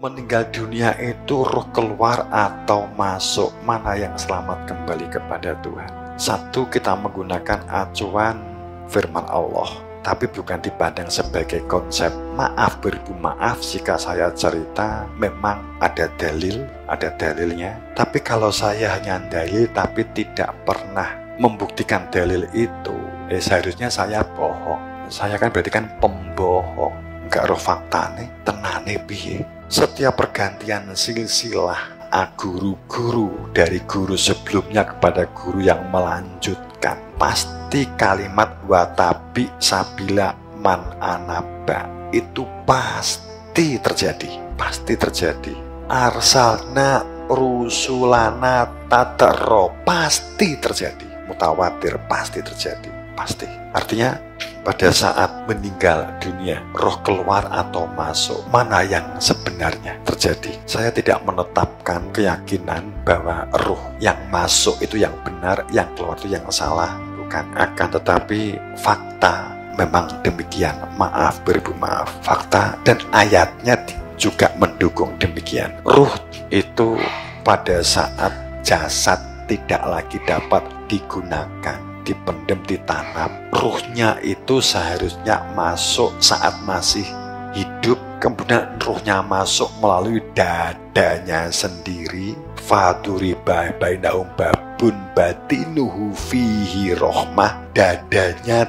meninggal dunia itu ruh keluar atau masuk, mana yang selamat kembali kepada Tuhan? Satu, kita menggunakan acuan firman Allah, tapi bukan dipandang sebagai konsep. Maaf, beribu maaf jika saya cerita memang ada dalil, ada dalilnya. Tapi kalau saya hanya dalil tapi tidak pernah membuktikan dalil itu, seharusnya saya bohong. Saya kan berarti kan pembohong, nggak roh faktane, tenane piye. Setiap pergantian silsilah guru-guru dari guru sebelumnya kepada guru yang melanjutkan, pasti kalimat watabi sabila man anaba itu pasti terjadi, pasti terjadi. Arsalna rusulana tataro pasti terjadi, mutawatir pasti terjadi, pasti. Artinya pada saat meninggal dunia, roh keluar atau masuk, mana yang sebenarnya terjadi? Saya tidak menetapkan keyakinan bahwa roh yang masuk itu yang benar, yang keluar itu yang salah, bukan. Akan tetapi fakta memang demikian. Maaf, beribu maaf. Fakta dan ayatnya juga mendukung demikian. Ruh itu pada saat jasad tidak lagi dapat digunakan, dipendam, ditanam, ruhnya itu seharusnya masuk saat masih hidup, kemudian ruhnya masuk melalui dadanya sendiri. Faduriba bainahum babun batinuhu fihi rohmah, dadanya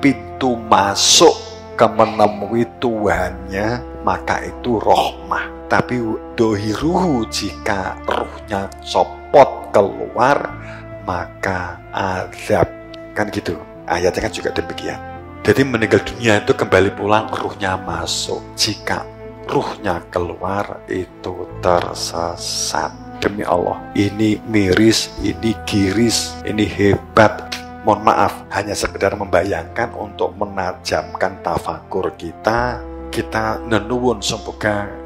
pintu masuk ke menemui Tuhannya, maka itu rohmah. Tapi dohiruhu, jika ruhnya copot keluar, maka azab, kan gitu. Ayatnya kan juga demikian. Jadi meninggal dunia itu kembali pulang, ruhnya masuk. Jika ruhnya keluar itu tersesat. Demi Allah, ini miris, ini giris, ini hebat. Mohon maaf, hanya sekedar membayangkan untuk menajamkan tafakur kita. Kita nenuwun semoga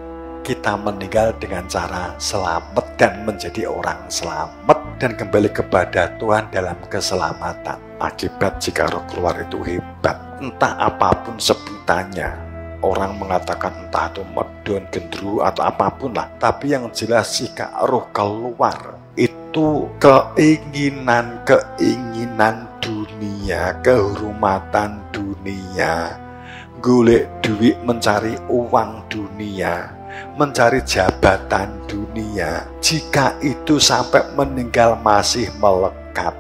kita meninggal dengan cara selamat dan menjadi orang selamat dan kembali kepada Tuhan dalam keselamatan. Akibat jika roh keluar itu hebat, entah apapun sebutannya. Orang mengatakan entah itu medon, gendru atau apapun lah. Tapi yang jelas jika roh keluar itu keinginan dunia, kehormatan dunia, golek duit, mencari uang dunia, mencari jabatan dunia, jika itu sampai meninggal masih melekat,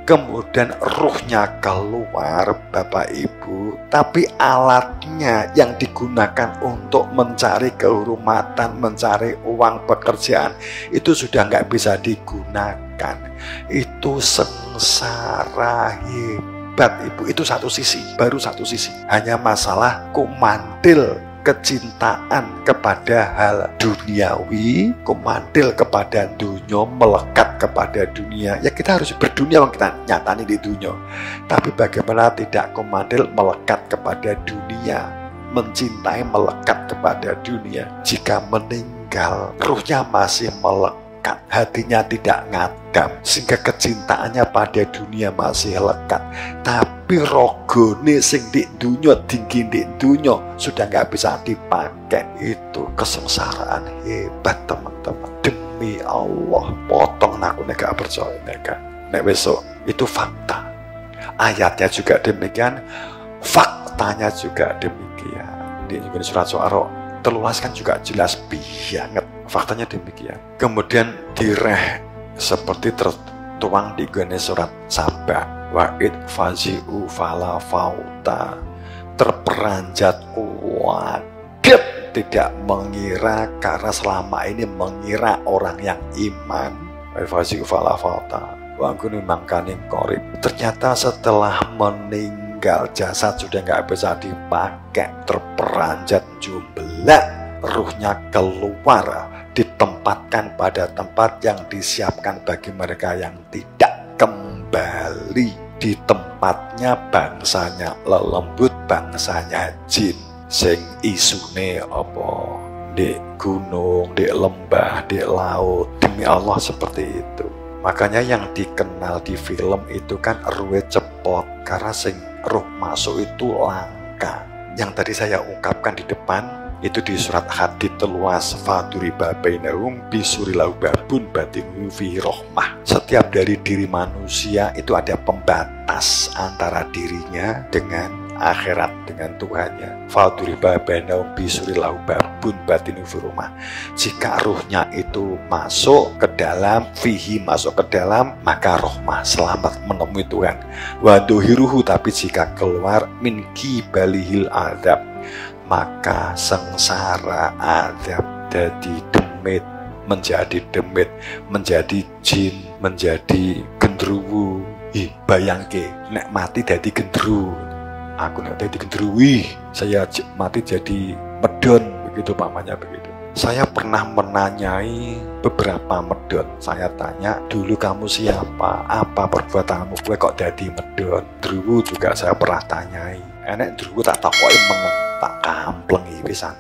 kemudian ruhnya keluar, Bapak Ibu, tapi alatnya yang digunakan untuk mencari kehormatan, mencari uang, pekerjaan, itu sudah nggak bisa digunakan. Itu sengsara hebat, Ibu. Itu satu sisi, baru satu sisi. Hanya masalah kumandil kecintaan kepada hal duniawi, kumandil kepada dunia, melekat kepada dunia. Ya kita harus berdunia, kita nyatani di dunia. Tapi bagaimana tidak kumandil melekat kepada dunia, mencintai melekat kepada dunia. Jika meninggal, ruhnya masih melekat, hatinya tidak ngadam, sehingga kecintaannya pada dunia masih lekat. Tapi rogone sing di dunia, tinggi di dunia, sudah nggak bisa dipakai. Itu kesengsaraan hebat, teman-teman. Demi Allah, potong aku nek gak percaya nek besok. Itu fakta. Ayatnya juga demikian, faktanya juga demikian. Di surat Syu'ara 13 kan juga jelas banget. Faktanya demikian. Kemudian direh seperti tertuang di surat Saba, wa'id fazi'u fala fauta, terperanjat wadet, tidak mengira, karena selama ini mengira orang yang iman. Wa'id fazi'u fala fauta wa'angkuni mangkaning korib. Ternyata setelah meninggal, jasad sudah nggak bisa dipakai, terperanjat jumlah, ruhnya keluar, ditempatkan pada tempat yang disiapkan bagi mereka yang tidak kembali. Di tempatnya bangsanya lelembut, bangsanya jin, sing isune apa di gunung, di lembah, di laut. Demi Allah seperti itu. Makanya yang dikenal di film itu kan ruwe cepot, karena sing ruh masuk itu langka. Yang tadi saya ungkapkan di depan Itu di surat Hadid teluas, faduriba bainahum bisurilau babun batinu fi rohmah. Setiap dari diri manusia itu ada pembatas antara dirinya dengan akhirat, dengan Tuhannya. Faduriba bainahum bisurilau babun batinu fi rohmah. Jika ruhnya itu masuk ke dalam, fihi masuk ke dalam, maka rohmah, selamat menemui Tuhan. Waduhiruhu, tapi jika keluar, min kibalihil adab, maka sengsara adab, jadi demit, menjadi jin, menjadi gendruwo. Bayangke nek mati jadi gendru, aku nek jadi gendru, saya mati jadi medon, begitu pamannya begitu. Saya pernah menanyai beberapa medon. Saya tanya, dulu kamu siapa? Apa perbuatanmu? Gue kok jadi medon? Druwu juga saya pernah tanyai. Enek druwu tak takoki meneng, tak kamplengi pisan.